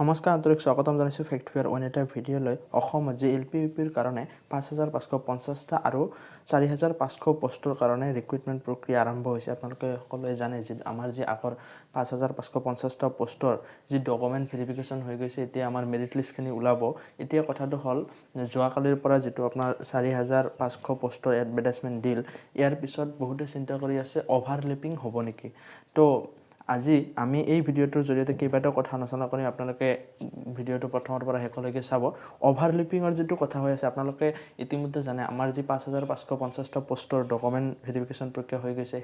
নমস্কাৰ আন্তৰিক স্বাগতম জানাইছো ফেক্টভিউৰ অন এটা ভিডিঅ লৈ অসমত DEE LP কাৰণে 5550টা আৰু 4500 পোষ্টৰ কাৰণে ৰিক্ৰুটমেন্ট প্ৰক্ৰিয়া আৰম্ভ হৈছে আপোনালোকে সকলোৱে জানে যে আমাৰ যে আগৰ 5550টা পোষ্টৰ যে ডকুমেন্ট ভেৰিফিকেশন হৈ গৈছে এতিয়া আমাৰ মেৰিট লিষ্ট খিনি ওলাব এতিয়া কথাটো হল যোৱা কালিৰ পৰা যেটো আপোনাৰ 4500 পোষ্টৰ এডভাৰটাইজমেন্ট দিল ইয়াৰ পিছত বহুতে চিন্তা কৰি আছে ওভাৰলেপিং হ'ব নেকি তো আজি আমি এই ভিডিওটোৰ জৰিয়তে কেইবাটা কথা আলোচনা কৰিম আপোনালোকে ভিডিওটো প্ৰথমৰ পৰা শেষলৈকে চাব ওভাৰলেপিংৰ যেটো কথা হৈ আছে আপোনালোকে ইতিমধ্যে জানে আমাৰ যে 5550টা পোষ্টৰ ডকুমেন্ট ভেৰিফিকেশন প্ৰক্ৰিয়া হৈ গৈছে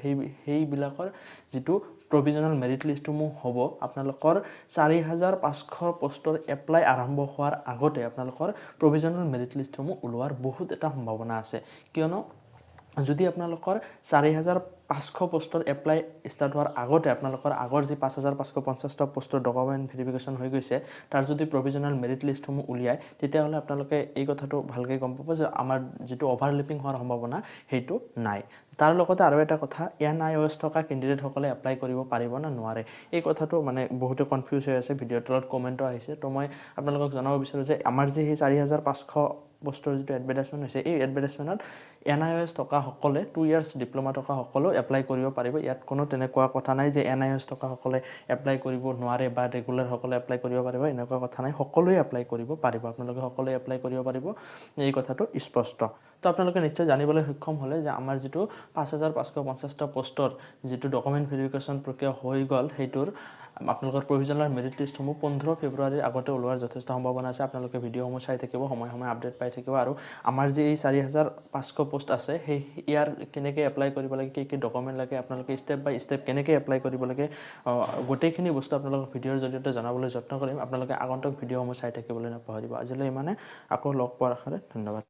সেই বিলাকৰ যেটো প্ৰভিজনাল মেৰিট লিষ্টসমূহ হ'ব আপোনালোকৰ 4500 পোষ্টৰ এপ্লাই আৰম্ভ হোৱাৰ আগতে আপোনালোকৰ প্ৰভিজনাল মেৰিট লিষ্টসমূহ ওলোৱাৰ বহুত এটা সম্ভাৱনা আছে কিয়নো যদি আপোনালোকৰ 4500 পোষ্টৰ এপ্লাই ষ্টাৰ্ট হোৱাৰ আগতে আপোনালোকৰ আগৰ যে 5550টা পোষ্টৰ ডকুমেন্ট ভেৰিফিকেশন হৈ গৈছে তাৰ যদি প্ৰভিজনাল মেৰিট লিষ্টসমূহ উলিয়ায় তেতিয়া হলে আপোনালোকে এই কথাটো ভালকৈ গম পাব যে আমাৰ যেটো ওভাৰলেপিং হোৱাৰ সম্ভাৱনা হেতু নাই তাৰ লগতে আৰু এটা কথা NIOS থকা ক্যান্ডিডেট সকলে এপ্লাই কৰিব পাৰিব না নোৱাৰে এই কথাটো মানে বহুত কনফিউজ হৈ আছে ভিডিওৰ তলত কমেন্ট আহিছে তো মই আপোনালোকক জনাব বিচাৰো যে আমাৰ যে 4500 পোষ্টৰ যেটো এডভাৰটাইজমেন্ট হৈছে এই এডভাৰটাইজমেন্টত NIOS থকা সকলে 2 ইয়াৰ্স ডিপ্লোমা থকা সকলো এপ্লাই কৰিব পাৰিব ইয়াত কোনো তেনেকুৱা কথা নাই যে NIOS থকা সকলে এপ্লাই কৰিব নোৱাৰে বা ৰেগুলাৰ সকলে এপ্লাই কৰিব পাৰিব এনেকুৱা কথা নাই সকলোৱে এপ্লাই কৰিব পাৰিব আপোনালোকে সকলোৱে এপ্লাই কৰিব পাৰিব এই কথাটো স্পষ্ট তো আপোনালোকে নিশ্চয় জানিবলৈ সক্ষম হলে যে আমাৰ যেটো 5550টা পোষ্টৰ যেটো ডকুমেন্ট ভেৰিফিকেশন প্ৰক্ৰিয়া হৈ গল হেতুৰ আপোনালোকৰ প্ৰভিজনাল মেৰিট লিষ্টসমূহ 15 ফেব্ৰুৱাৰীৰ আগতে ওলোৱাৰ যথেষ্ট সম্ভাৱনা আছে আপোনালোকে ভিডিওসমূহ চাই থাকিব সময় আপডেট পাই থাকিব আৰু আমাৰ যে এই 4500 পোষ্ট আছে সেই ইয়াৰ কেনেকৈ এপ্লাই কৰিব লাগে কি ডকুমেন্ট লাগে আপোনালোকে স্টেপ বাই স্টেপ কেনেকৈ এপ্লাই কৰিব লাগে গোটেইখিনি বস্তু আপোনালোকক ভিডিওৰ জৰিয়তে জনাবলৈ যত্ন কৰিম আপোনালোকে আগন্তুক ভিডিওসমূহ চাই থাকিবলৈ নাপাহৰিব আজিলৈ মানে আকৌ লগ পোৱাৰ আশাৰে ধন্যবাদ